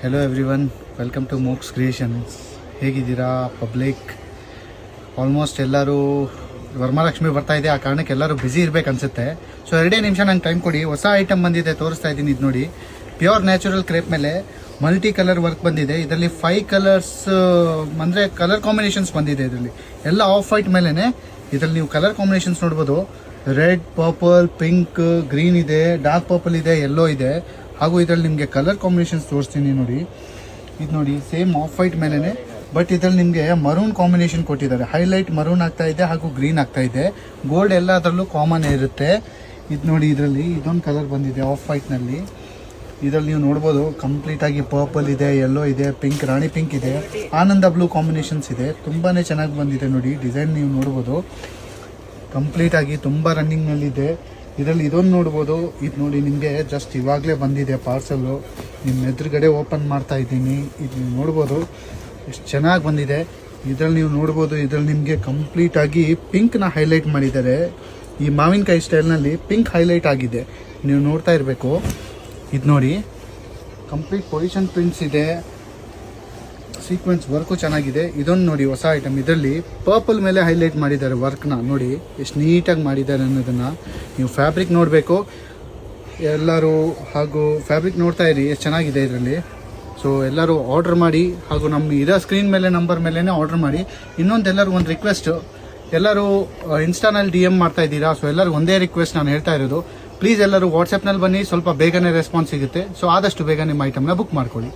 Hello everyone, welcome to Moks creations. ಹೇಗಿದ್ದೀರಾ public? Almost ಎಲ್ಲರೂ ವರಮಹಾಲಕ್ಷ್ಮಿ ಬರ್ತಾ ಇದೆ, ಆ ಕಾರಣಕ್ಕೆ ಎಲ್ಲರೂ ಬ್ಯುಸಿ ಇರಬೇಕು ಅನಿಸುತ್ತೆ. ಸೊ 2 ನಿಮಿಷ ನಂಗೆ ಟೈಮ್ ಕೊಡಿ. ಹೊಸ ಐಟಮ್ ಬಂದಿದೆ, ತೋರಿಸ್ತಾ ಇದ್ದೀನಿ. ಇದು ನೋಡಿ, ಪ್ಯೂರ್ ನ್ಯಾಚುರಲ್ ಕ್ರೇಪ್ ಮೇಲೆ ಮಲ್ಟಿ ಕಲರ್ ವರ್ಕ್ ಬಂದಿದೆ. ಇದರಲ್ಲಿ 5 ಕಲರ್ಸ್ ಅಂದರೆ ಕಲರ್ ಕಾಂಬಿನೇಷನ್ಸ್ ಬಂದಿದೆ. ಇದರಲ್ಲಿ ಎಲ್ಲ ಆಫ್ ವೈಟ್ ಮೇಲೇ ಇದರಲ್ಲಿ ನೀವು ಕಲರ್ ಕಾಂಬಿನೇಷನ್ಸ್ ನೋಡ್ಬೋದು. ರೆಡ್, ಪರ್ಪಲ್, ಪಿಂಕ್, ಗ್ರೀನ್ ಇದೆ, ಡಾರ್ಕ್ ಪರ್ಪಲ್ ಇದೆ, ಯೆಲ್ಲೋ ಇದೆ. ಹಾಗೂ ಇದರಲ್ಲಿ ನಿಮಗೆ ಕಲರ್ ಕಾಂಬಿನೇಷನ್ಸ್ ತೋರಿಸ್ತೀನಿ ನೋಡಿ. ಇದು ನೋಡಿ, ಸೇಮ್ ಆಫ್ ವೈಟ್ ಮೇಲೇ, ಬಟ್ ಇದರಲ್ಲಿ ನಿಮಗೆ ಮರೂನ್ ಕಾಂಬಿನೇಷನ್ ಕೊಟ್ಟಿದ್ದಾರೆ. ಹೈಲೈಟ್ ಮರೂನ್ ಆಗ್ತಾ ಇದೆ ಹಾಗೂ ಗ್ರೀನ್ ಆಗ್ತಾ ಇದೆ. ಗೋಲ್ಡ್ ಎಲ್ಲ ಅದರಲ್ಲೂ ಕಾಮನ್ ಇರುತ್ತೆ. ಇದು ನೋಡಿ, ಇದರಲ್ಲಿ ಇದೊಂದು ಕಲರ್ ಬಂದಿದೆ ಆಫ್ ವೈಟ್ನಲ್ಲಿ. ಇದರಲ್ಲಿ ನೀವು ನೋಡ್ಬೋದು ಕಂಪ್ಲೀಟಾಗಿ ಪರ್ಪಲ್ ಇದೆ, ಯೆಲ್ಲೋ ಇದೆ, ಪಿಂಕ್, ರಾಣಿ ಪಿಂಕ್ ಇದೆ, ಆನಂದ ಬ್ಲೂ ಕಾಂಬಿನೇಷನ್ಸ್ ಇದೆ. ತುಂಬಾ ಚೆನ್ನಾಗಿ ಬಂದಿದೆ ನೋಡಿ. ಡಿಸೈನ್ ನೀವು ನೋಡ್ಬೋದು, ಕಂಪ್ಲೀಟಾಗಿ ತುಂಬ ರನ್ನಿಂಗ್ನಲ್ಲಿದೆ. ಇದರಲ್ಲಿ ಇದೊಂದು ನೋಡ್ಬೋದು. ಇದು ನೋಡಿ, ನಿಮಗೆ ಜಸ್ಟ್ ಇವಾಗಲೇ ಬಂದಿದೆ ಪಾರ್ಸಲ್ಲು. ನಿಮ್ಮ ಎದುರುಗಡೆ ಓಪನ್ ಮಾಡ್ತಾ ಇದ್ದೀನಿ. ಇದು ನೀವು ನೋಡ್ಬೋದು ಎಷ್ಟು ಚೆನ್ನಾಗಿ ಬಂದಿದೆ. ಇದರಲ್ಲಿ ನೀವು ನೋಡ್ಬೋದು, ಇದರಲ್ಲಿ ನಿಮಗೆ ಕಂಪ್ಲೀಟಾಗಿ ಪಿಂಕ್ನ ಹೈಲೈಟ್ ಮಾಡಿದ್ದಾರೆ. ಈ ಮಾವಿನಕಾಯಿ ಸ್ಟೈಲ್ನಲ್ಲಿ ಪಿಂಕ್ ಹೈಲೈಟ್ ಆಗಿದೆ, ನೀವು ನೋಡ್ತಾ ಇರಬೇಕು. ಇದು ನೋಡಿ, ಕಂಪ್ಲೀಟ್ ಪೊಸಿಷನ್ ಪ್ರಿಂಟ್ಸ್ ಇದೆ, ಸೀಕ್ವೆನ್ಸ್ ವರ್ಕು ಚೆನ್ನಾಗಿದೆ. ಇದೊಂದು ನೋಡಿ ಹೊಸ ಐಟಮ್. ಇದರಲ್ಲಿ ಪರ್ಪಲ್ ಮೇಲೆ ಹೈಲೈಟ್ ಮಾಡಿದ್ದಾರೆ ವರ್ಕ್ನ. ನೋಡಿ ಎಷ್ಟು ನೀಟಾಗಿ ಮಾಡಿದ್ದಾರೆ ಅನ್ನೋದನ್ನು. ನೀವು ಫ್ಯಾಬ್ರಿಕ್ ನೋಡಬೇಕು ಎಲ್ಲರೂ, ಹಾಗೂ ಫ್ಯಾಬ್ರಿಕ್ ನೋಡ್ತಾ ಇರಿ ಎಷ್ಟು ಚೆನ್ನಾಗಿದೆ ಇದರಲ್ಲಿ. ಸೊ ಎಲ್ಲರೂ ಆರ್ಡರ್ ಮಾಡಿ, ಹಾಗೂ ನಮ್ಮ ಇರೋ ಸ್ಕ್ರೀನ್ ಮೇಲೆ ನಂಬರ್ ಮೇಲೇ ಆರ್ಡರ್ ಮಾಡಿ. ಇನ್ನೊಂದು ಎಲ್ಲರೂ ಒಂದು ರಿಕ್ವೆಸ್ಟು, ಎಲ್ಲರೂ ಇನ್ಸ್ಟಾನಲ್ಲಿ DM ಮಾಡ್ತಾ ಇದ್ದೀರಾ. ಸೊ ಎಲ್ಲರೂ ಒಂದೇ ರಿಕ್ವೆಸ್ಟ್ ನಾನು ಹೇಳ್ತಾ ಇರೋದು, ಪ್ಲೀಸ್ ಎಲ್ಲರೂ ವಾಟ್ಸಪ್ನಲ್ಲಿ ಬನ್ನಿ, ಸ್ವಲ್ಪ ಬೇಗನೆ ರೆಸ್ಪಾನ್ಸ್ ಸಿಗುತ್ತೆ. ಸೊ ಆದಷ್ಟು ಬೇಗ ನಿಮ್ಮ ಐಟಮ್ನ ಬುಕ್ ಮಾಡ್ಕೊಳ್ಳಿ.